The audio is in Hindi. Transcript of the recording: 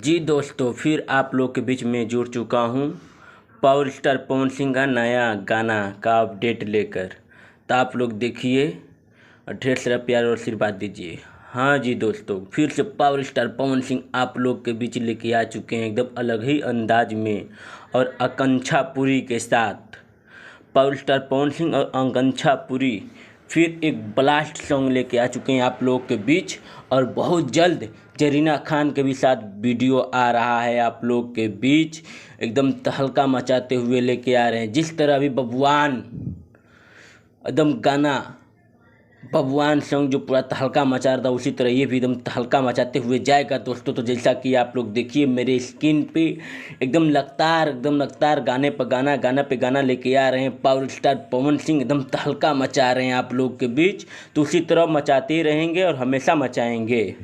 जी दोस्तों, फिर आप लोग के बीच में जुड़ चुका हूँ पावर स्टार पवन सिंह का नया गाना का अपडेट लेकर। तो आप लोग देखिए और ढेर सारा प्यार और आशीर्वाद दीजिए। हाँ जी दोस्तों, फिर से पावर स्टार पवन सिंह आप लोग के बीच लेके आ चुके हैं एकदम अलग ही अंदाज में और आकांक्षा पुरी के साथ। पावर स्टार पवन सिंह और आकांक्षा पुरी फिर एक ब्लास्ट सॉन्ग लेके आ चुके हैं आप लोग के बीच और बहुत जल्द जरीना खान के भी साथ वीडियो आ रहा है आप लोग के बीच। एकदम तहलका मचाते हुए लेके आ रहे हैं। जिस तरह अभी बबुआन एकदम गाना बबुआन सॉन्ग जो पूरा तहलका मचा रहा था, उसी तरह ये भी एकदम तहलका मचाते हुए जाएगा दोस्तों। तो जैसा कि आप लोग देखिए मेरे स्क्रीन पे एकदम लगातार गाने पर गाना, गाना पे गाना लेके आ रहे हैं पावर स्टार पवन सिंह। एकदम तहलका मचा रहे हैं आप लोग के बीच। तो उसी तरह मचाते ही रहेंगे और हमेशा मचाएंगे।